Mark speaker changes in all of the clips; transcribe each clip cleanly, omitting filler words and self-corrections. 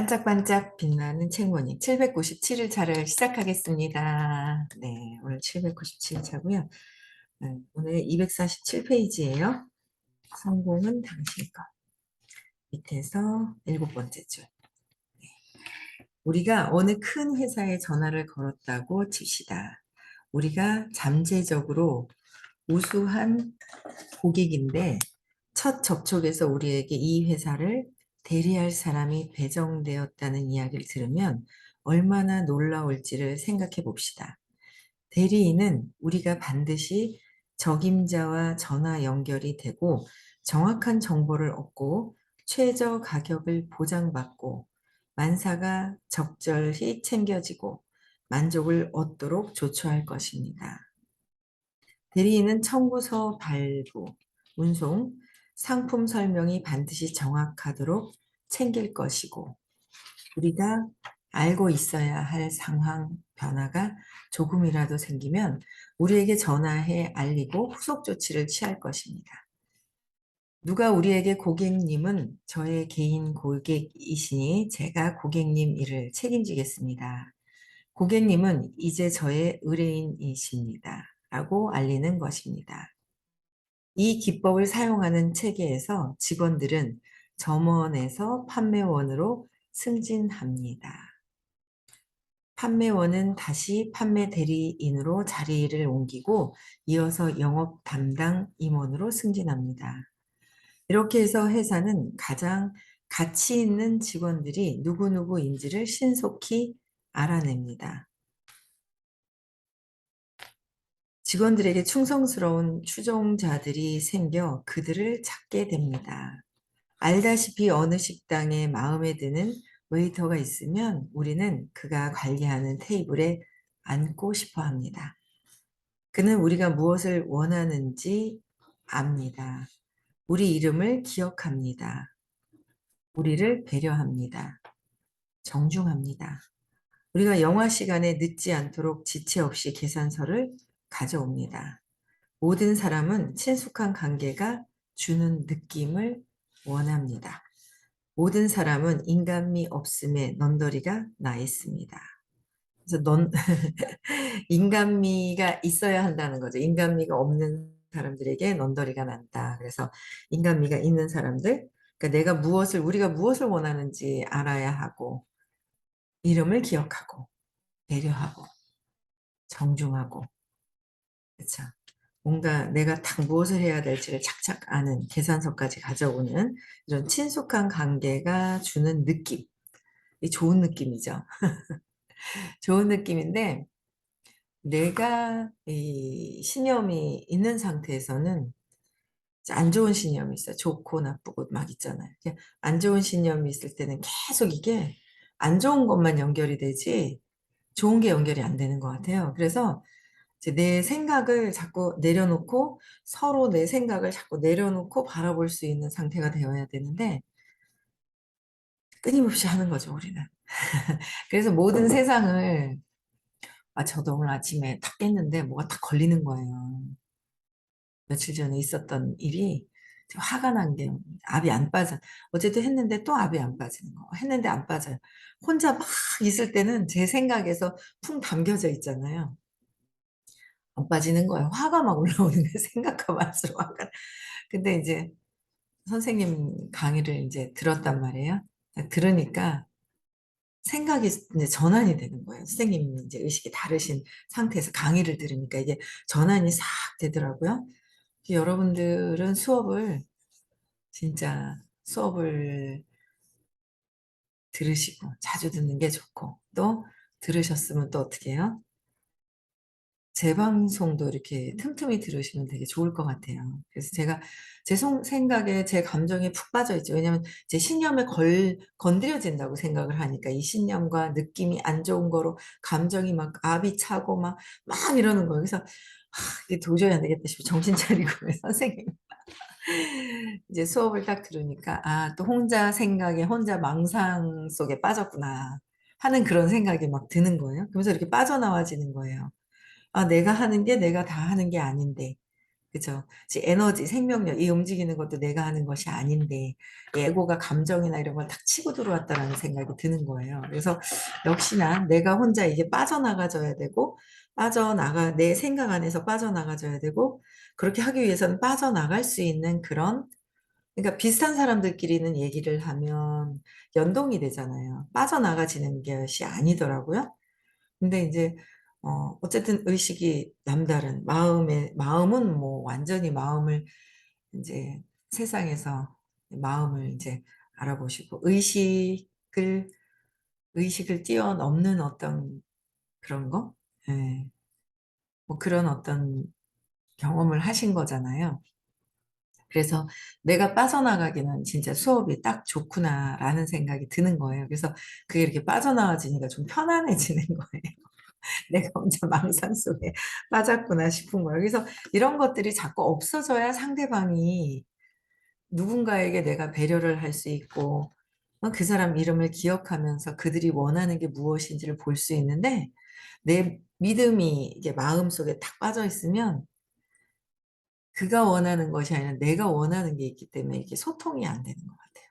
Speaker 1: 반짝반짝 빛나는 책모닝 797일차를 시작하겠습니다. 네, 오늘 797일차고요. 오늘 247페이지예요. 성공은 당신 것. 밑에서 7번째 줄. 우리가 어느 큰 회사에 전화를 걸었다고 칩시다. 우리가 잠재적으로 우수한 고객인데 첫 접촉에서 우리에게 이 회사를 대리할 사람이 배정되었다는 이야기를 들으면 얼마나 놀라울지를 생각해 봅시다. 대리인은 우리가 반드시 적임자와 전화 연결이 되고 정확한 정보를 얻고 최저 가격을 보장받고 만사가 적절히 챙겨지고 만족을 얻도록 조처할 것입니다. 대리인은 청구서 발부, 운송, 상품 설명이 반드시 정확하도록 챙길 것이고 우리가 알고 있어야 할 상황 변화가 조금이라도 생기면 우리에게 전화해 알리고 후속 조치를 취할 것입니다. 누가 우리에게 고객님은 저의 개인 고객이시니 제가 고객님 일을 책임지겠습니다. 고객님은 이제 저의 의뢰인이십니다. 라고 알리는 것입니다. 이 기법을 사용하는 체계에서 직원들은 점원에서 판매원으로 승진합니다. 판매원은 다시 판매 대리인으로 자리를 옮기고 이어서 영업 담당 임원으로 승진합니다. 이렇게 해서 회사는 가장 가치 있는 직원들이 누구누구인지를 신속히 알아냅니다. 직원들에게 충성스러운 추종자들이 생겨 그들을 찾게 됩니다. 알다시피 어느 식당에 마음에 드는 웨이터가 있으면 우리는 그가 관리하는 테이블에 앉고 싶어 합니다. 그는 우리가 무엇을 원하는지 압니다. 우리 이름을 기억합니다. 우리를 배려합니다. 정중합니다. 우리가 영화 시간에 늦지 않도록 지체 없이 계산서를 가져옵니다. 모든 사람은 친숙한 관계가 주는 느낌을 원합니다. 모든 사람은 인간미 없음에 넌더리가 나 있습니다. 그래서 인간미가 있어야 한다는 거죠. 인간미가 없는 사람들에게 넌더리가 난다. 그래서 인간미가 있는 사람들, 그러니까 우리가 무엇을 원하는지 알아야 하고, 이름을 기억하고, 배려하고, 정중하고, 그렇죠. 뭔가 내가 딱 무엇을 해야 될지를 착착 아는 계산서까지 가져오는 이런 친숙한 관계가 주는 느낌. 이 좋은 느낌이죠. 좋은 느낌인데 내가 이 신념이 있는 상태에서는 안 좋은 신념이 있어요. 좋고 나쁘고 막 있잖아요. 안 좋은 신념이 있을 때는 계속 이게 안 좋은 것만 연결이 되지 좋은 게 연결이 안 되는 것 같아요. 그래서 이제 내 생각을 자꾸 내려놓고 서로 내 생각을 자꾸 내려놓고 바라볼 수 있는 상태가 되어야 되는데 끊임없이 하는 거죠, 우리는. 그래서 모든 세상을 저도 오늘 아침에 탁 깼는데 뭐가 탁 걸리는 거예요. 며칠 전에 있었던 일이 화가 난 게 압이 안 빠져. 어제도 했는데 또 압이 안 빠지는 거. 했는데 안 빠져요. 혼자 막 있을 때는 제 생각에서 풍 담겨져 있잖아요. 안 빠지는 거예요. 화가 막 올라오는 게 생각하면 할수록 화가. 근데 이제 선생님 강의를 이제 들었단 말이에요. 들으니까 생각이 이제 전환이 되는 거예요. 선생님이 이제 의식이 다르신 상태에서 강의를 들으니까 이게 전환이 싹 되더라고요. 여러분들은 수업을 들으시고 자주 듣는 게 좋고 또 들으셨으면 또 어떻게 해요? 재방송도 이렇게 틈틈이 들으시면 되게 좋을 것 같아요. 그래서 제가 제 생각에 제 감정에 푹 빠져 있죠. 왜냐하면 제 신념에 건드려진다고 생각을 하니까 이 신념과 느낌이 안 좋은 거로 감정이 막 압이 차고 막 이러는 거예요. 그래서 이게 도저히 안 되겠다 싶어 정신 차리고 선생님 이제 수업을 딱 들으니까 또 혼자 생각에 혼자 망상 속에 빠졌구나 하는 그런 생각이 막 드는 거예요. 그러면서 이렇게 빠져나와지는 거예요. 내가 하는 게 내가 다 하는 게 아닌데 그죠? 지 에너지, 생명력, 이 움직이는 것도 내가 하는 것이 아닌데, 에고가 감정이나 이런 걸 탁 치고 들어왔다라는 생각이 드는 거예요. 그래서 역시나 내가 혼자 이게 빠져나가줘야 되고, 내 생각 안에서 빠져나가줘야 되고, 그렇게 하기 위해서는 빠져나갈 수 있는 그런, 그러니까 비슷한 사람들끼리는 얘기를 하면 연동이 되잖아요. 빠져나가지는 것이 아니더라고요. 근데 이제 어쨌든 의식이 남다른 마음은 뭐 완전히 마음을 이제 세상에서 마음을 이제 알아보시고 의식을 뛰어넘는 어떤 그런 거? 예. 뭐 그런 어떤 경험을 하신 거잖아요. 그래서 '내가 빠져나가기는 진짜 수업이 딱 좋구나.'라는 생각이 드는 거예요. 그래서 그게 이렇게 빠져나와지니까 좀 편안해지는 거예요. '내가 혼자 망상 속에 빠졌구나.' 싶은 거예요. 그래서 이런 것들이 자꾸 없어져야 상대방이 누군가에게 내가 배려를 할 수 있고 그 사람 이름을 기억하면서 그들이 원하는 게 무엇인지를 볼 수 있는데 내 믿음이 이게 마음속에 탁 빠져 있으면 그가 원하는 것이 아니라 내가 원하는 게 있기 때문에 이게 소통이 안 되는 것 같아요.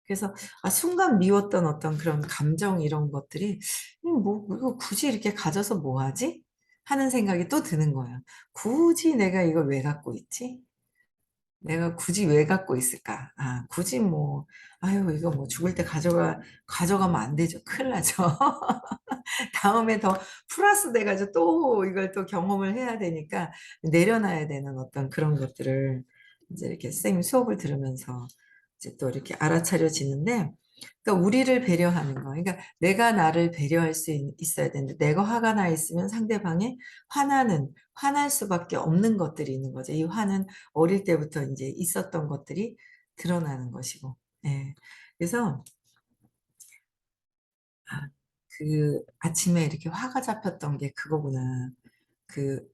Speaker 1: 그래서 순간 미웠던 어떤 그런 감정 이런 것들이 '뭐 이거 굳이 이렇게 가져서 뭐 하지?' 하는 생각이 또 드는 거예요. '굳이 내가 이걸 왜 갖고 있지? 내가 굳이 왜 갖고 있을까? 굳이 뭐 아유 이거 뭐 죽을 때 가져가면 안 되죠. 큰일 나죠.' 다음에 더 플러스 돼 가지고 또 이걸 또 경험을 해야 되니까 내려놔야 되는 어떤 그런 것들을 이제 이렇게 선생님 수업을 들으면서 이제 또 이렇게 알아차려지는데, 그러니까 우리를 배려하는 거, 그러니까 내가 나를 배려할 수 있어야 되는데 내가 화가 나 있으면 상대방이 화날 수밖에 없는 것들이 있는 거죠. 이 화는 어릴 때부터 인제 있었던 것들이 드러나는 것이고. 예. 그래서 아 아침에 이렇게 화가 잡혔던 게 그거구나.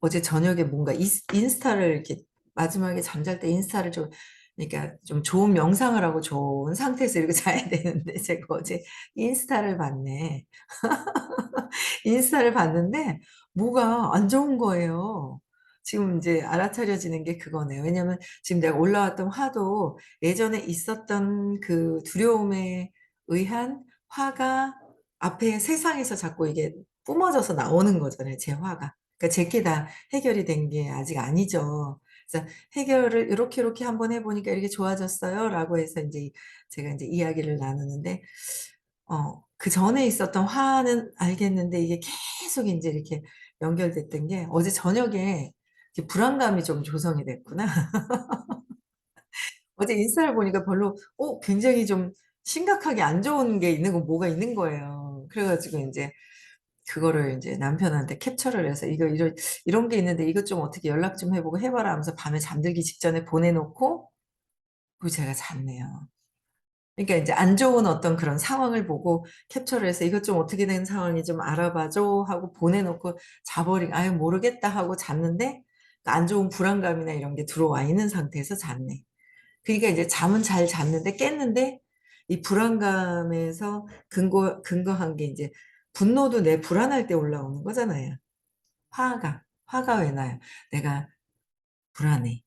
Speaker 1: 어제 저녁에 뭔가 인스타를 이렇게 마지막에 잠잘 때 인스타를 좀, 그러니까 좀 좋은 명상을 하고 좋은 상태에서 이렇게 자야 되는데 제가 어제 인스타를 봤네. 인스타를 봤는데 뭐가 안 좋은 거예요. 지금 인제 알아차려지는 게 그거네요. 왜냐면 지금 내가 올라왔던 화도 예전에 있었던 그 두려움에 의한 화가 앞에 세상에서 자꾸 이게 뿜어져서 나오는 거잖아요, 제 화가. 그러니까 제게 다 해결이 된 게 아직 아니죠. 그래서 해결을 "요렇게 한번 해 보니까 이렇게 좋아졌어요."라고 해서 인제 제가 인제 이야기를 나누는데 그전에 있었던 화는 알겠는데 이게 계속 인제 이렇게 연결됐던 게 어제 저녁에 이렇게 불안감이 좀 조성이 됐구나. 어제 인스타를 보니까 별로 굉장히 좀 심각하게 안 좋은 게 있는 거 뭐가 있는 거예요. 그래 가지고 인제 그거를 인제 남편한테 캡처를 해서 이런 게 있는데 이것 좀 어떻게 연락 좀 해 보고 해 봐라." 하면서 밤에 잠들기 직전에 보내 놓고 그리고 제가 잤네요. 그러니까 인제 안 좋은 어떤 그런 상황을 보고 캡처를 해서 "이것 좀 어떻게 된 상황인지 좀 알아봐 줘." 하고 보내 놓고 자버린 '아유 모르겠다.' 하고 잤는데 그 안 좋은 불안감이나 이런 게 들어와 있는 상태에서 잤네. 그러니까 이제 잠은 잘 잤는데 깼는데 이 불안감에서 근거한 게 인제 분노도 내 불안할 때 올라오는 거잖아요. 화가 왜 나요? 내가 불안해.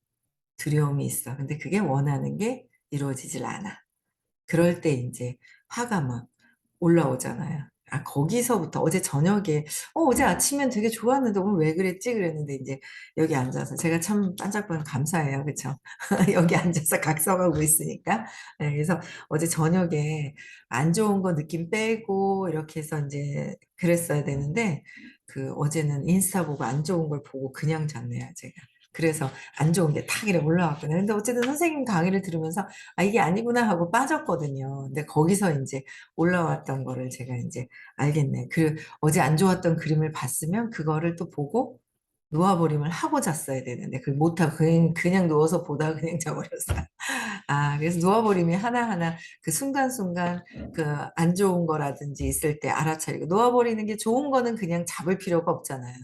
Speaker 1: 두려움이 있어. 근데 그게 원하는 게 이루어지질 않아. 그럴 때 인제 화가 막 올라오잖아요. 거기서부터 어제 저녁에 어제 아침엔 되게 좋았는데 오늘 왜 그랬지?' 그랬는데 인제 여기 앉아서 제가 참 반짝반짝 감사해요. 그쵸? 여기 앉아서 각성하고 있으니까. 예 그래서 어제 저녁에 안 좋은 거 느낌 빼고 이렇게 해서 인제 그랬어야 되는데 어제는 인스타 보고 안 좋은 걸 보고 그냥 잤네요 제가. 그래서 안 좋은 게 탁 이렇게 올라왔거든요. 근데 어쨌든 선생님 강의를 들으면서 '아 이게 아니구나.' 하고 빠졌거든요. 근데 거기서 인제 올라왔던 거를 제가 인제 알겠네. 어제 안 좋았던 그림을 봤으면 그거를 또 보고 놓아 버림을 하고 잤어야 되는데 그걸 못하고 그냥 누워서 보다가 그냥 자 버렸어요. 그래서 놓아 버림이 하나하나 그 순간순간 그 안 좋은 거라든지 있을 때 알아차리고 놓아 버리는 게 좋은 거는 그냥 잡을 필요가 없잖아요.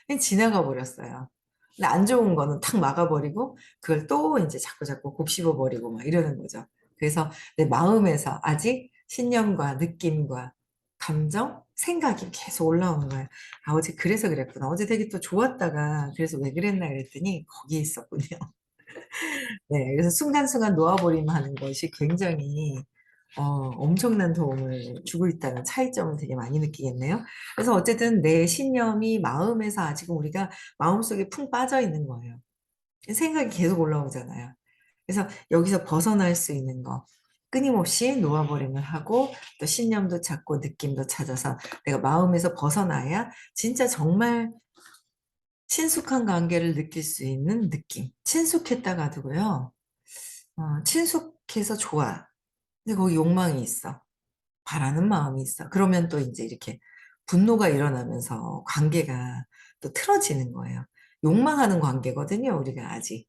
Speaker 1: 그냥 지나가 버렸어요. 근데 안 좋은 거는 탁 막아 버리고 그걸 또 인제 자꾸자꾸 곱씹어 버리고 막 이러는 거죠. 그래서 내 마음에서 아직 신념과 느낌과 감정 생각이 계속 올라오는 거예요. 아, 어제 그래서 그랬구나. 어제 되게 또 좋았다가 그래서 왜 그랬나 그랬더니 거기에 있었군요. 네, 그래서 순간순간 놓아버리면 하는 것이 굉장히 엄청난 도움을 주고 있다는 차이점을 되게 많이 느끼겠네요. 그래서 어쨌든 내 신념이 마음에서 아직은 우리가 마음속에 푹 빠져 있는 거예요. 생각이 계속 올라오잖아요. 그래서 여기서 벗어날 수 있는 거 끊임없이 놓아버림을 하고 또 신념도 찾고 느낌도 찾아서 내가 마음에서 벗어나야 진짜 정말 친숙한 관계를 느낄 수 있는 느낌. 친숙했다가 두고요. 친숙해서 좋아. 근데 거기 욕망이 있어. 바라는 마음이 있어. 그러면 또 이제 이렇게 분노가 일어나면서 관계가 또 틀어지는 거예요. 욕망하는 관계거든요, 우리가 아직.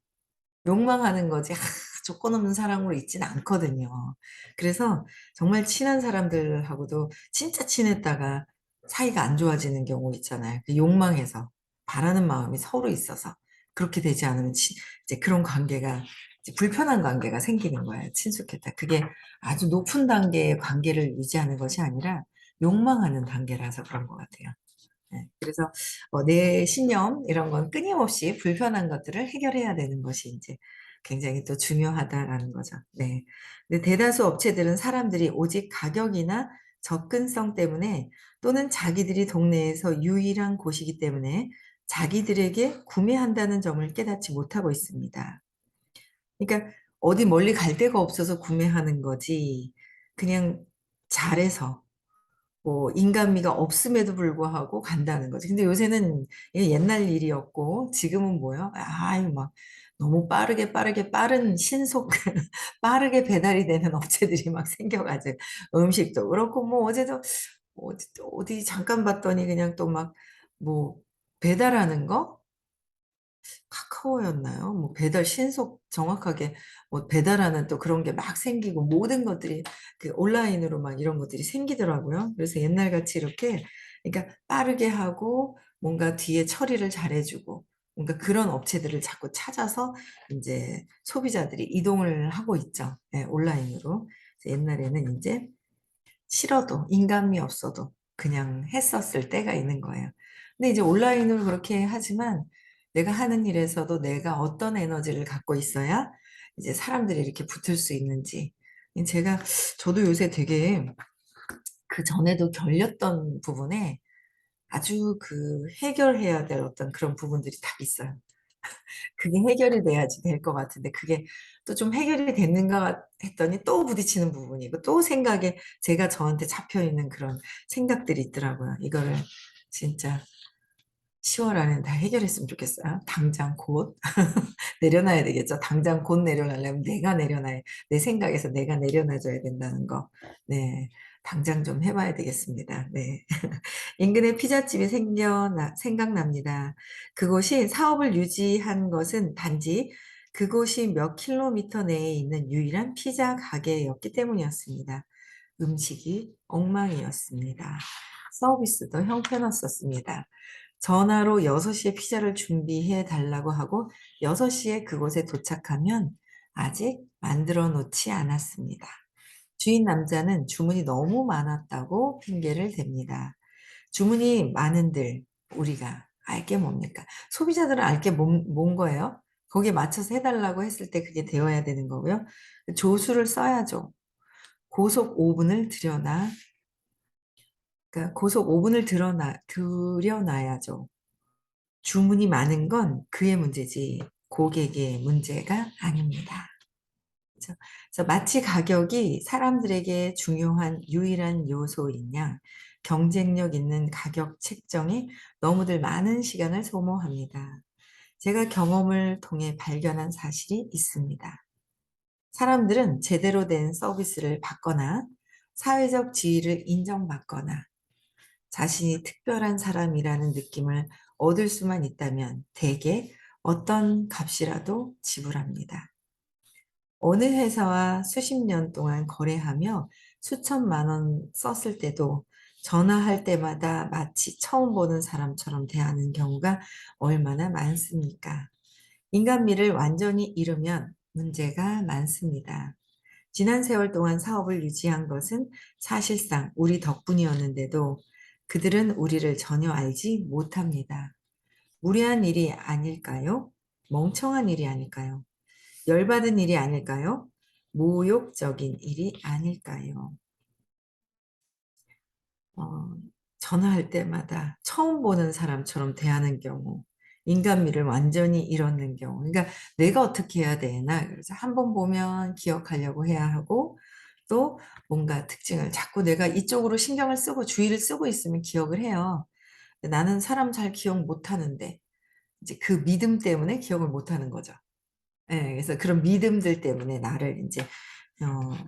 Speaker 1: 욕망하는 거지, 조건 없는 사랑으로 있지는 않거든요. 그래서 정말 친한 사람들하고도 진짜 친했다가 사이가 안 좋아지는 경우 있잖아요. 그 욕망해서 바라는 마음이 서로 있어서 그렇게 되지 않으면 이제 그런 관계가 이제 불편한 관계가 생기는 거예요. 친숙했다. 그게 아주 높은 단계의 관계를 유지하는 것이 아니라 욕망하는 단계라서 그런 것 같아요. 네, 그래서 내 신념 이런 건 끊임없이 불편한 것들을 해결해야 되는 것이 이제 굉장히 또 중요하다라는 거죠. 네. 근데 대다수 업체들은 사람들이 오직 가격이나 접근성 때문에 또는 자기들이 동네에서 유일한 곳이기 때문에 자기들에게 구매한다는 점을 깨닫지 못하고 있습니다. 그러니까 어디 멀리 갈 데가 없어서 구매하는 거지. 그냥 잘해서 뭐 인간미가 없음에도 불구하고 간다는 거지. 근데 요새는 이게 옛날 일이었고 지금은 뭐요? 아유 막 너무 빠르게 빠른 신속 빠르게 배달이 되는 업체들이 막 생겨가지고 음식도 그렇고 뭐 어제도 어디 잠깐 봤더니 그냥 또 막 뭐 배달하는 거 카카오였나요? 뭐 배달 신속 정확하게 뭐 배달하는 또 그런 게 막 생기고 모든 것들이 그 온라인으로 막 이런 것들이 생기더라고요. 그래서 옛날같이 이렇게 그러니까 빠르게 하고 뭔가 뒤에 처리를 잘해주고 뭔가 그런 업체들을 자꾸 찾아서 이제 소비자들이 이동을 하고 있죠. 네, 온라인으로. 옛날에는 이제 싫어도 인간미 없어도 그냥 했었을 때가 있는 거예요. 근데 이제 온라인으로 그렇게 하지만 내가 하는 일에서도 내가 어떤 에너지를 갖고 있어야 이제 사람들이 이렇게 붙을 수 있는지. 제가 저도 요새 되게 그 전에도 결렸던 부분에 아주 그 해결해야 될 어떤 그런 부분들이 다 있어요. 그게 해결이 돼야지 될 것 같은데 그게 또 좀 해결이 됐는가 했더니 또 부딪히는 부분이고 또 생각에 제가 저한테 잡혀 있는 그런 생각들이 있더라고요. 이거를 진짜 10월 안에 다 해결했으면 좋겠어요. 당장 곧 내려놔야 되겠죠. 당장 곧 내려놓으려면 내가 내려놔야 내 생각에서 내가 내려놔줘야 된다는 거. 네. 당장 좀 해봐야 되겠습니다. 네. 인근에 피자집이 생각납니다. 그곳이 사업을 유지한 것은 단지 그곳이 몇 킬로미터 내에 있는 유일한 피자 가게였기 때문이었습니다. 음식이 엉망이었습니다. 서비스도 형편없었습니다. 전화로 6시에 피자를 준비해 달라고 하고 6시에 그곳에 도착하면 아직 만들어 놓지 않았습니다. 주인 남자는 주문이 너무 많았다고 핑계를 댑니다. 주문이 많은들 우리가 알 게 뭡니까? 소비자들은 알 게 뭔 거예요? 거기에 맞춰서 해달라고 했을 때 그게 되어야 되는 거고요. 조수를 써야죠. 고속 오븐을 들여놔, 그러니까 고속 오븐을 들여놔야죠. 주문이 많은 건 그의 문제지 고객의 문제가 아닙니다. 그죠? 그래서 마치 가격이 사람들에게 중요한 유일한 요소인 양 경쟁력 있는 가격 책정에 너무들 많은 시간을 소모합니다. 제가 경험을 통해 발견한 사실이 있습니다. 사람들은 제대로 된 서비스를 받거나 사회적 지위를 인정받거나 자신이 특별한 사람이라는 느낌을 얻을 수만 있다면 대개 어떤 값이라도 지불합니다. 어느 회사와 수십 년 동안 거래하며 수천만 원 썼을 때도 전화할 때마다 마치 처음 보는 사람처럼 대하는 경우가 얼마나 많습니까? 인간미를 완전히 잃으면 문제가 많습니다. 지난 세월 동안 사업을 유지한 것은 사실상 우리 덕분이었는데도 그들은 우리를 전혀 알지 못합니다. 무례한 일이 아닐까요? 멍청한 일이 아닐까요? 열받은 일이 아닐까요? 모욕적인 일이 아닐까요? 어, 전화할 때마다 처음 보는 사람처럼 대하는 경우, 인간미를 완전히 잃었는 경우, 그러니까 내가 어떻게 해야 되나? 그래서 한 번 보면 기억하려고 해야 하고, 또 뭔가 특징을 자꾸 내가 이쪽으로 신경을 쓰고 주의를 쓰고 있으면 기억을 해요. 나는 사람 잘 기억 못 하는데, 이제 그 믿음 때문에 기억을 못 하는 거죠. 예, 그래서 그런 믿음들 때문에 나를 이제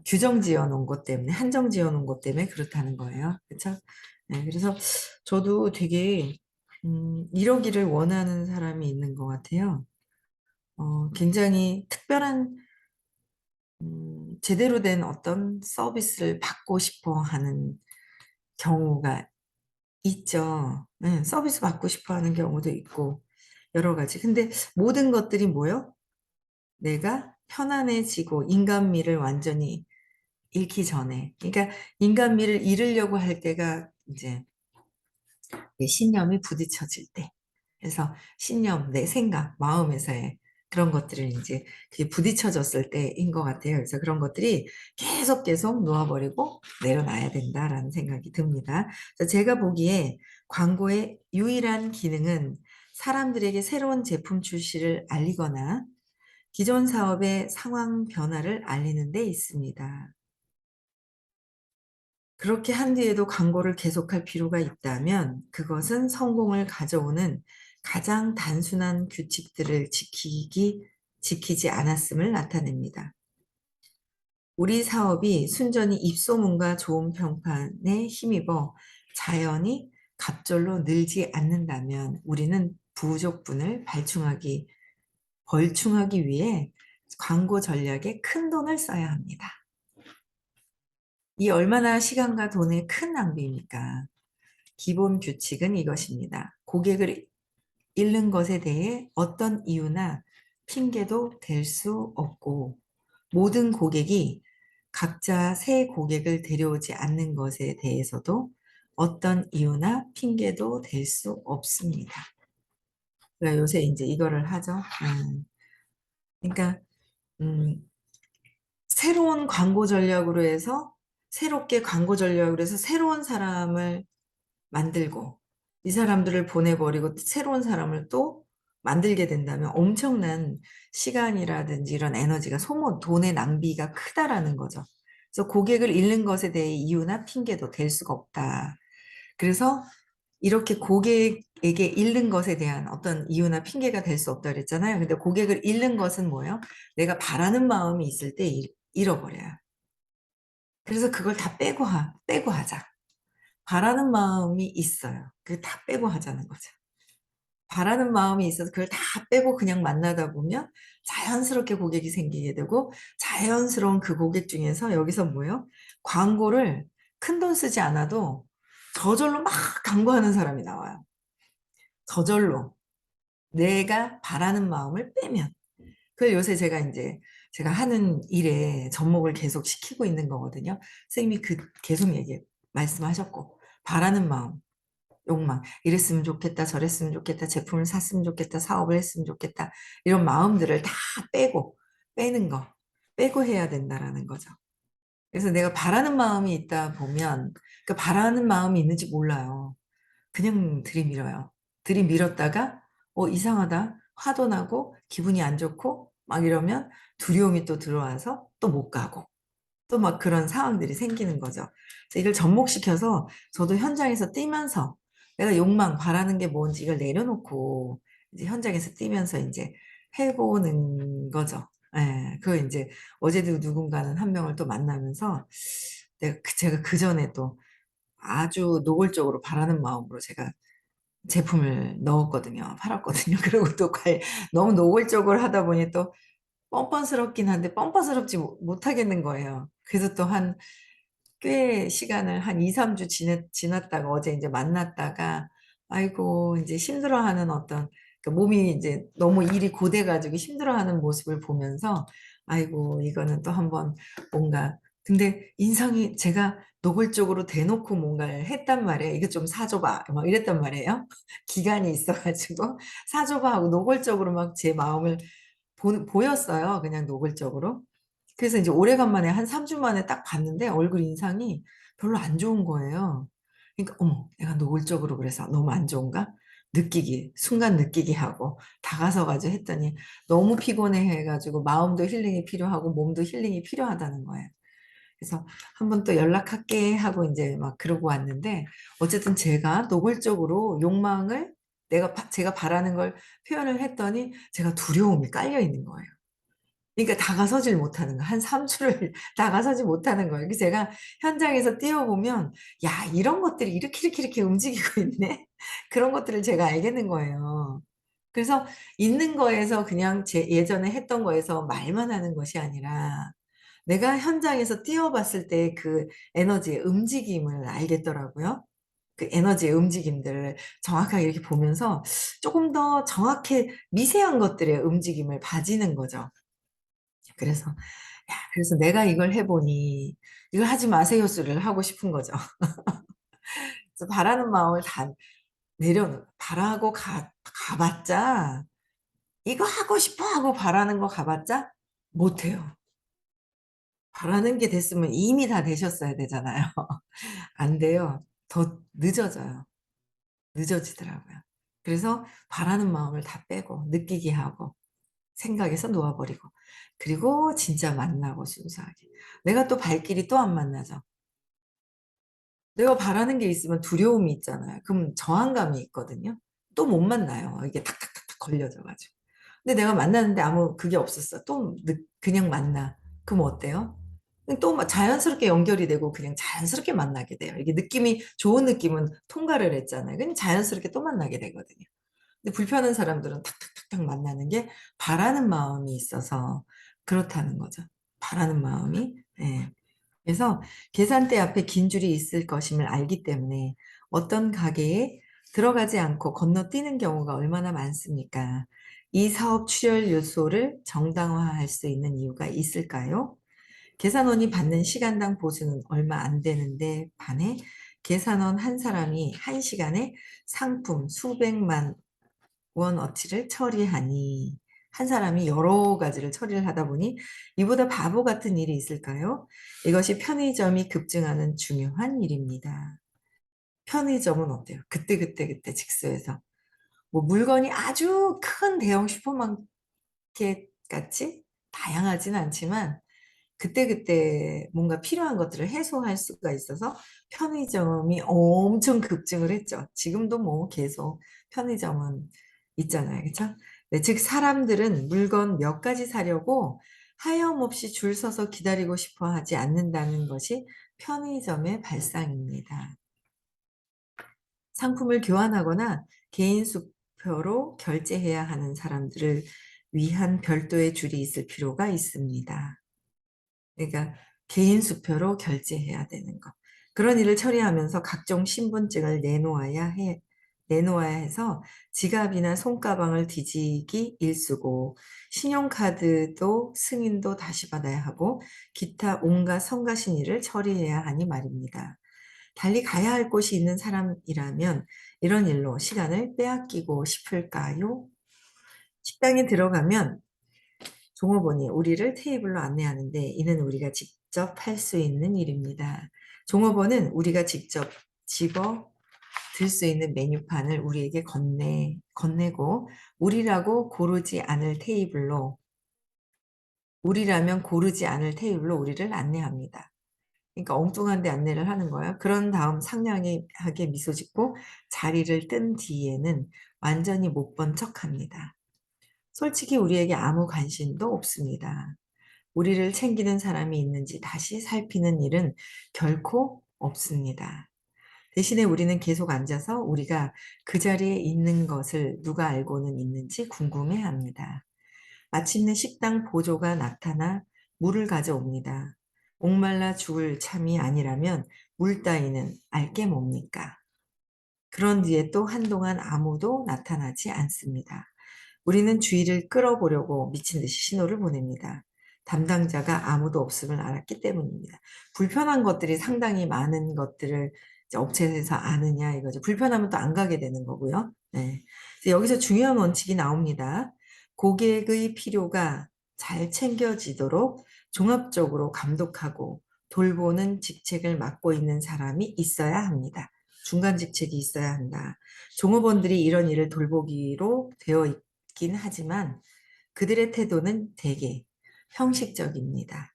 Speaker 1: 규정 지어 놓은 것 때문에, 한정 지어 놓은 것 때문에 그렇다는 거예요. 그렇죠? 네, 그래서 저도 되게 이러기를 원하는 사람이 있는 것 같아요. 굉장히 특별한 제대로 된 어떤 서비스를 받고 싶어 하는 경우가 있죠. 네, 서비스 받고 싶어 하는 경우도 있고 여러 가지. 근데 모든 것들이 뭐요? 내가 편안해지고 인간미를 완전히 잃기 전에. 그러니까 인간미를 잃으려고 할 때가 이제 내 신념이 부딪혀질 때. 그래서 신념, 내 생각, 마음에서의 그런 것들을 이제 그게 부딪혀졌을 때인 것 같아요. 그래서 그런 것들이 계속 놓아버리고 내려놔야 된다라는 생각이 듭니다. 그래서 제가 보기에 광고의 유일한 기능은 사람들에게 새로운 제품 출시를 알리거나 기존 사업의 상황 변화를 알리는 데 있습니다. 그렇게 한 뒤에도 광고를 계속할 필요가 있다면 그것은 성공을 가져오는 가장 단순한 규칙들을 지키지 않았음을 나타냅니다. 우리 사업이 순전히 입소문과 좋은 평판에 힘입어 자연히 갑절로 늘지 않는다면 우리는 부족분을 벌충하기 위해 광고 전략에 큰 돈을 써야 합니다. 이 얼마나 시간과 돈의 큰 낭비입니까? 기본 규칙은 이것입니다. 고객을 잃는 것에 대해 어떤 이유나 핑계도 될 수 없고 모든 고객이 각자 새 고객을 데려오지 않는 것에 대해서도 어떤 이유나 핑계도 될 수 없습니다. 그러니까 요새 이제 이거를 하죠. 그러니까 음, 새로운 광고 전략으로 해서 새롭게 광고 전략으로 해서 새로운 사람을 만들고 이 사람들을 보내버리고 새로운 사람을 또 만들게 된다면 엄청난 시간이라든지 이런 에너지가 돈의 낭비가 크다라는 거죠. 그래서 고객을 잃는 것에 대해 이유나 핑계도 될 수가 없다. 그래서 이렇게 고객에게 잃는 것에 대한 어떤 이유나 핑계가 될 수 없다 그랬잖아요. 근데 고객을 잃는 것은 뭐예요? 내가 바라는 마음이 있을 때 잃어버려요. 그래서 그걸 다 빼고 하자. 바라는 마음이 있어요. 그걸 다 빼고 하자는 거죠. 바라는 마음이 있어서 그걸 다 빼고 그냥 만나다 보면 자연스럽게 고객이 생기게 되고 자연스러운 그 고객 중에서 여기서 뭐예요? 광고를 큰돈 쓰지 않아도 저절로 막 광고하는 사람이 나와요. 저절로. 내가 바라는 마음을 빼면. 그 요새 제가 하는 일에 접목을 계속 시키고 있는 거거든요. 선생님이 계속 말씀하셨고, 바라는 마음, 욕망, 이랬으면 좋겠다, 저랬으면 좋겠다, 제품을 샀으면 좋겠다, 사업을 했으면 좋겠다, 이런 마음들을 다 빼는 거, 빼고 해야 된다라는 거죠. 그래서 내가 바라는 마음이 있다 보면, 그 바라는 마음이 있는지 몰라요. 그냥 들이밀어요. 들이밀었다가 이상하다. 화도 나고 기분이 안 좋고 막 이러면 두려움이 또 들어와서 또 못 가고 또 막 그런 상황들이 생기는 거죠. 그래서 이걸 접목시켜서 저도 현장에서 뛰면서 내가 욕망 바라는 게 뭔지 이걸 내려놓고 이제 현장에서 뛰면서 이제 해보는 거죠. 예, 그 이제 어제도 누군가는 한 명을 또 만나면서 제가 그 전에 또 아주 노골적으로 바라는 마음으로 제가 제품을 넣었거든요. 팔았거든요. 그리고 또 너무 노골적으로 하다 보니 또 뻔뻔스럽긴 한데 뻔뻔스럽지 못하겠는 거예요. 그래서 또 꽤 시간을 한 2, 3주 지났다가 어제 이제 만났다가 아이고 이제 힘들어하는 그 몸이 이제 너무 일이 고돼가지고 힘들어하는 모습을 보면서 아이고 이거는 또 한번 뭔가 근데 인상이 제가 노골적으로 대놓고 뭔가를 했단 말이에요. "이것 좀 사 줘 봐." 막 이랬단 말이에요. 기간이 있어 가지고 "사 줘 봐." 하고 노골적으로 막 제 마음을 보였어요, 그냥 노골적으로. 그래서 인제 오래간만에 한 3주 만에 딱 봤는데 얼굴 인상이 별로 안 좋은 거예요. 그러니까 '어머 내가 노골적으로 그래서 너무 안 좋은가?' 순간 느끼게 하고 다가서 가지고 했더니 너무 피곤해해 가지고 마음도 힐링이 필요하고 몸도 힐링이 필요하다는 거예요. 그래서 "한 번 또 연락할게." 하고 인제 막 그러고 왔는데 어쨌든 제가 노골적으로 욕망을 제가 바라는 걸 표현을 했더니 제가 두려움이 깔려 있는 거예요. 그러니까 다가서질 못하는 거야. 한 3 주를 다가서지 못하는 거예요. 그래서 제가 현장에서 뛰어보면 '야 이런 것들이 이렇게 움직이고 있네.' 그런 것들을 제가 알게 된 거예요. 그래서 있는 거에서 그냥 제 예전에 했던 거에서 말만 하는 것이 아니라 내가 현장에서 뛰어봤을 때 그 에너지의 움직임을 알겠더라고요. 그 에너지의 움직임들을 정확하게 이렇게 보면서 쪼금 더 정확히 미세한 것들의 움직임을 봐지는 거죠. 그래서 그래서 '내가 이걸 해 보니 이걸 하지 마세요.'를 하고 싶은 거죠. 그래서 바라는 마음을 다 바라고 가 봤자 '이거 하고 싶어.' 하고 바라는 거 가 봤자 못 해요. 바라는 게 됐으면 이미 다 되셨어야 되잖아요. 안 돼요. 더 늦어져요. 늦어지더라고요. 그래서 바라는 마음을 다 빼고 느끼게 하고 생각에서 놓아 버리고 그리고 진짜 만나고 순수하게. 내가 또 발길이 또 안 만나죠. 내가 바라는 게 있으면 두려움이 있잖아요. 그럼 저항감이 있거든요. 또 못 만나요. 이게 탁탁탁탁 걸려져 가지고. 근데 내가 만났는데 아무 그게 없었어. 그냥 만나. 그럼 어때요? 또 막 자연스럽게 연결이 되고 그냥 자연스럽게 만나게 돼요. 이게 느낌이 좋은 느낌은 통과를 했잖아요. 그럼 자연스럽게 또 만나게 되거든요. 근데 불편한 사람들은 탁탁탁탁 만나는 게 바라는 마음이 있어서 그렇다는 거죠. 바라는 마음이. 예. 그래서 계산대 앞에 긴 줄이 있을 것임을 알기 때문에 어떤 가게에 들어가지 않고 건너뛰는 경우가 얼마나 많습니까? 이 사업 출혈 요소를 정당화할 수 있는 이유가 있을까요? 계산원이 받는 시간당 보수는 얼마 안 되는데 반해 계산원 한 사람이 한 시간에 상품 수백만 원어치를 처리하니 한 사람이 여러 가지를 처리를 하다 보니 이보다 바보 같은 일이 있을까요? 이것이 편의점이 급증하는 중요한 일입니다. 편의점은 어때요? 그때 직소해서 뭐 물건이 아주 큰 대형 슈퍼마켓 같이 다양하진 않지만 그때그때 뭔가 필요한 것들을 해소할 수가 있어서 편의점이 엄청 급증을 했죠. 지금도 뭐 계속 편의점은 있잖아요. 그쵸? 네, 즉 사람들은 물건 몇 가지 사려고 하염없이 줄 서서 기다리고 싶어 하지 않는다는 것이 편의점의 발상입니다. 상품을 교환하거나 개인 수표로 결제해야 하는 사람들을 위한 별도의 줄이 있을 필요가 있습니다. 그러니까 개인 수표로 결제해야 되는 거. 그런 일을 처리하면서 각종 신분증을 내놓아야 해서 지갑이나 손가방을 뒤지기 일쑤고 신용카드도 승인도 다시 받아야 하고 기타 온갖 성가신 일을 처리해야 하니 말입니다. 달리 가야 할 곳이 있는 사람이라면 이런 일로 시간을 빼앗기고 싶을까요? 식당에 들어가면 종업원이 우리를 테이블로 안내하는데 이는 우리가 직접 할 수 있는 일입니다. 종업원은 우리가 직접 집어 들 수 있는 메뉴판을 우리에게 건네고 우리라면 고르지 않을 테이블로 우리를 안내합니다. 그러니까 엉뚱한 데 안내를 하는 거예요. 그런 다음 상냥하게 미소 짓고 자리를 뜬 뒤에는 완전히 못 본 척합니다. 솔직히 우리에게 아무 관심도 없습니다. 우리를 챙기는 사람이 있는지 다시 살피는 일은 결코 없습니다. 대신에 우리는 계속 앉아서 우리가 그 자리에 있는 것을 누가 알고는 있는지 궁금해합니다. 마침내 식당 보조가 나타나 물을 가져옵니다. 목말라 죽을 참이 아니라면 물 따위는 알게 뭡니까? 그런 뒤에 또 한동안 아무도 나타나지 않습니다. 우리는 주의를 끌어보려고 미친 듯이 신호를 보냅니다. 담당자가 아무도 없음을 알았기 때문입니다. 불편한 것들이 상당히 많은 것들을 이제 업체에서 아느냐 이거죠. 불편하면 또 안 가게 되는 거고요. 네. 여기서 중요한 원칙이 나옵니다. 고객의 필요가 잘 챙겨지도록 종합적으로 감독하고 돌보는 직책을 맡고 있는 사람이 있어야 합니다. 중간 직책이 있어야 한다. 종업원들이 이런 일을 돌보기로 되어 있긴 하지만 그들의 태도는 대개 형식적입니다.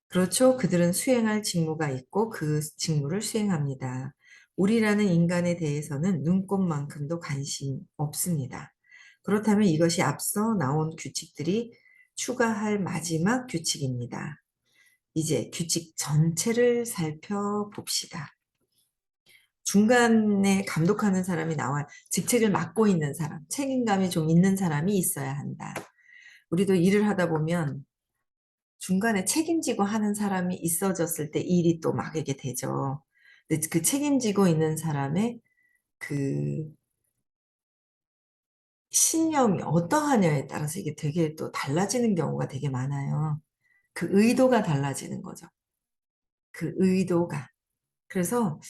Speaker 1: 그렇죠. 그들은 수행할 직무가 있고 그 직무를 수행합니다. 우리라는 인간에 대해서는 눈꼽만큼도 관심 없습니다. 그렇다면 이것이 앞서 나온 규칙들이 추가할 마지막 규칙입니다. 이제 규칙 전체를 살펴봅시다. 중간에 감독하는 사람이 나와 직책을 맡고 있는 사람, 책임감이 좀 있는 사람이 있어야 한다. 우리도 일을 하다 보면 중간에 책임지고 하는 사람이 있어졌을 때 일이 또 막게 되죠. 근데 그 책임지고 있는 사람의 그 신념이 어떠하냐에 따라서 이게 되게 또 달라지는 경우가 되게 많아요. 그 의도가 달라지는 거죠. 그 의도가. 그래서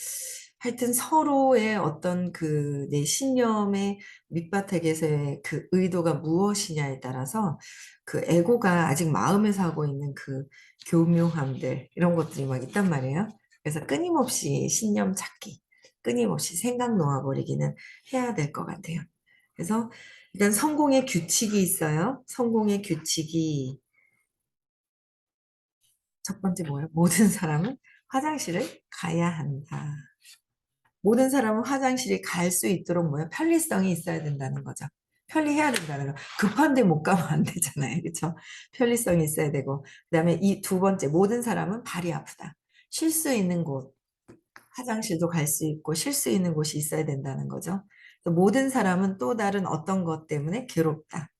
Speaker 1: 하여튼 서로의 어떤 그 내 신념의 밑바닥에서의 그 의도가 무엇이냐에 따라서 그 에고가 아직 마음에서 하고 있는 그 교묘함들 이런 것들이 막 있단 말이에요. 그래서 끊임없이 신념 찾기, 끊임없이 생각 놓아버리기는 해야 될 것 같아요. 그래서 일단 성공의 규칙이 있어요. 성공의 규칙이 첫 번째 뭐예요? 모든 사람은 화장실을 가야 한다. 모든 사람은 화장실에 갈 수 있도록 뭐야? 편리성이 있어야 된다는 거죠. 편리해야 된다는 거. 급한데 못 가면 안 되잖아요. 그렇죠? 편리성이 있어야 되고. 그다음에 이 두 번째, 모든 사람은 발이 아프다. 쉴 수 있는 곳, 화장실도 갈 수 있고 쉴 수 있는 곳이 있어야 된다는 거죠. 모든 사람은 또 다른 어떤 것 때문에 괴롭다.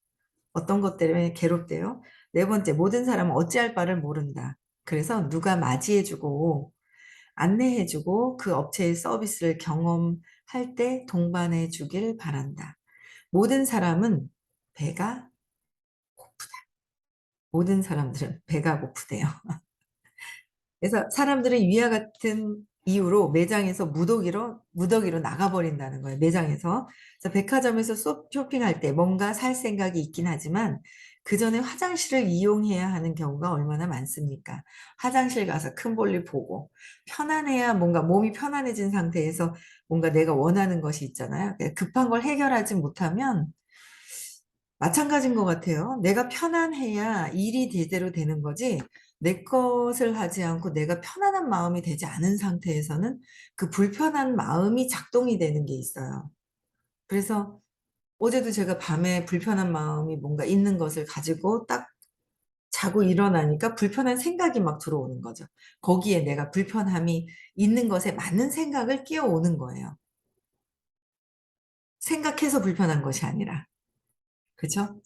Speaker 1: 어떤 것 때문에 괴롭대요. 네 번째, 모든 사람은 어찌할 바를 모른다. 그래서 누가 맞이해주고 안내해주고 그 업체의 서비스를 경험할 때 동반해 주길 바란다. 모든 사람은 배가 고프다. 모든 사람들은 배가 고프대요. 그래서 사람들은 위와 같은 이유로 매장에서 무더기로 나가버린다는 거예요. 매장에서. 그래서 백화점에서 쇼핑할 때 뭔가 살 생각이 있긴 하지만 그 전에 화장실을 이용해야 하는 경우가 얼마나 많습니까? 화장실 가서 큰 볼일 보고 편안해야 뭔가 몸이 편안해진 상태에서 뭔가 내가 원하는 것이 있잖아요. 급한 걸 해결하지 못하면 마찬가지인 것 같아요. 내가 편안해야 일이 제대로 되는 거지, 내 것을 하지 않고 내가 편안한 마음이 되지 않은 상태에서는 그 불편한 마음이 작동이 되는 게 있어요. 그래서 어제도 제가 밤에 불편한 마음이 뭔가 있는 것을 가지고 딱 자고 일어나니까 불편한 생각이 막 들어오는 거죠. 거기에 내가 불편함이 있는 것에 맞는 생각을 끼워오는 거예요. 생각해서 불편한 것이 아니라. 그죠?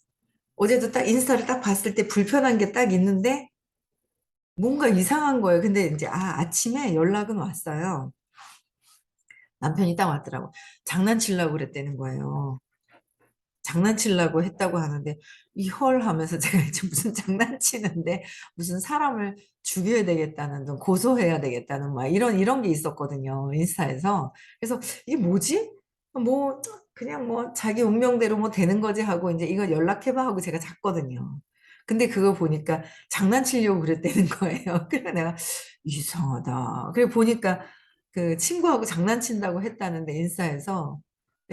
Speaker 1: 어제도 딱 인스타를 딱 봤을 때 불편한 게 딱 있는데 뭔가 이상한 거예요. 근데 이제 아침에 연락은 왔어요. 남편이 딱 왔더라고. 장난치려고 그랬다는 거예요. 장난치려고 했다고 하는데 이헐 하면서 제가 이제 무슨 장난치는데 무슨 사람을 죽여야 되겠다는 둥 고소해야 되겠다는 막 이런 게 있었거든요. 인스타에서. 그래서 이게 뭐지? 뭐 그냥 뭐 자기 운명대로 뭐 되는 거지 하고 이제 이거 연락해봐 하고 제가 잤거든요. 근데 그거 보니까 장난치려고 그랬다는 거예요. 그래서 내가 이상하다. 그리고 보니까 그 친구하고 장난친다고 했다는데 인스타에서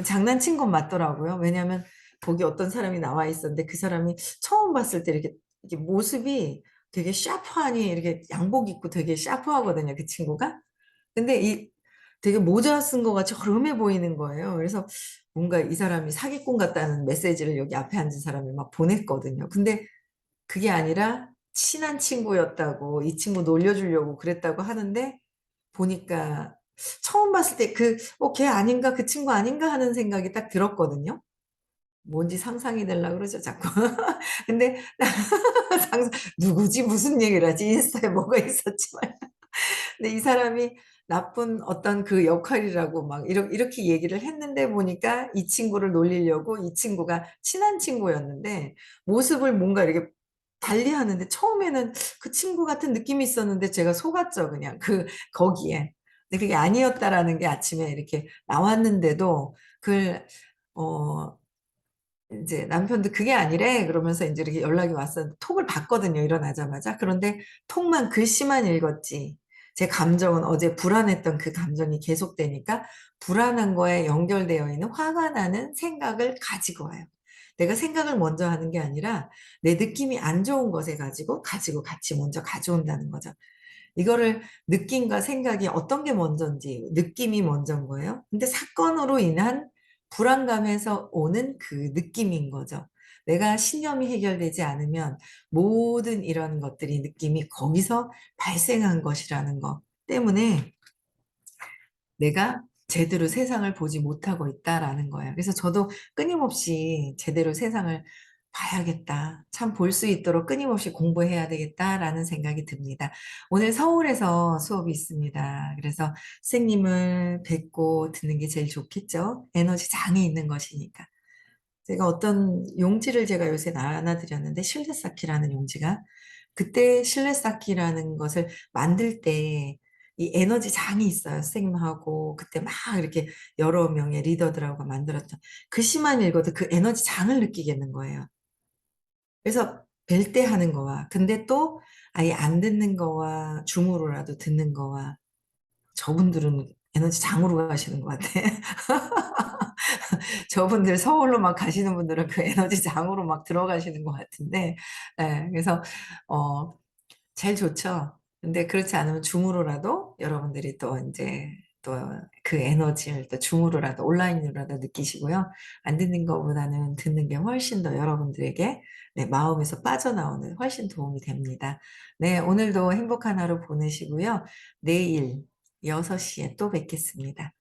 Speaker 1: 장난친 건 맞더라고요. 왜냐하면 거기 어떤 사람이 나와 있었는데 그 사람이 처음 봤을 때 이렇게 모습이 되게 샤프하니 이렇게 양복 입고 되게 샤프하거든요. 그 친구가. 근데 이 되게 모자 쓴 것 같이 허름해 보이는 거예요. 그래서 뭔가 이 사람이 사기꾼 같다는 메시지를 여기 앞에 앉은 사람이 막 보냈거든요. 근데 그게 아니라 친한 친구였다고 이 친구 놀려주려고 그랬다고 하는데 보니까 처음 봤을 때 걔 아닌가 그 친구 아닌가 하는 생각이 딱 들었거든요. 뭔지 상상이 되려고 그러죠, 자꾸. 근데 상상, 누구지? 무슨 얘기를 하지? 인스타에 뭐가 있었지만. 근데 이 사람이 나쁜 어떤 그 역할이라고 막 이렇게 얘기를 했는데 보니까 이 친구를 놀리려고 이 친구가 친한 친구였는데 모습을 뭔가 이렇게 달리하는데 처음에는 그 친구 같은 느낌이 있었는데 제가 속았죠, 그냥 거기에. 근데 그게 아니었다라는 게 아침에 이렇게 나왔는데도 그걸 어 이제 남편도 "그게 아니래." 그러면서 인제 이렇게 연락이 왔었는데 톡을 봤거든요, 일어나자마자. 그런데 톡만 글씨만 읽었지 제 감정은 어제 불안했던 그 감정이 계속되니까 불안한 거에 연결되어 있는 화가 나는 생각을 가지고 와요. 내가 생각을 먼저 하는 게 아니라 내 느낌이 안 좋은 것에 가지고 같이 먼저 가져온다는 거죠. 이거를 느낌과 생각이 어떤 게 먼전지 느낌이 먼저인 거예요. 근데 사건으로 인한 불안감에서 오는 그 느낌인 거죠. 내가 신념이 해결되지 않으면 모든 이런 것들이 느낌이 거기서 발생한 것이라는 것 때문에 '내가 제대로 세상을 보지 못하고 있다.'라는 거예요. 그래서 저도 끊임없이 '제대로 세상을 봐야겠다. 참 볼 수 있도록 끊임없이 공부해야 되겠다.'라는 생각이 듭니다. 오늘 서울에서 수업이 있습니다. 그래서 선생님을 뵙고 듣는 게 제일 좋겠죠. 에너지 장이 있는 것이니까. 제가 어떤 용지를 제가 요새 나눠 드렸는데 실내 쌓기라는 용지가 그때 실내 쌓기라는 것을 만들 때 이 에너지 장이 있어요. 선생님하고 그때 막 이렇게 여러 명의 리더들하고 만들었던 글씨만 읽어도 그 에너지 장을 느끼겠는 거예요. 그래서 뵐 때 하는 거와 근데 또 아예 안 듣는 거와 줌으로라도 듣는 거와 저분들은 에너지 장으로 가시는 것 같아. 저분들 서울로 막 가시는 분들은 그 에너지 장으로 막 들어가시는 것 같은데 그래서 어 제일 좋죠. 근데 그렇지 않으면 줌으로라도 여러분들이 또 인제 또 그 에너지를 또 줌으로라도 온라인으로라도 느끼시고요. 안 듣는 것보다는 듣는 게 훨씬 더 여러분들에게 네 마음에서 빠져나오는 훨씬 도움이 됩니다. 네 오늘도 행복한 하루 보내시고요. 내일 6 시에 또 뵙겠습니다.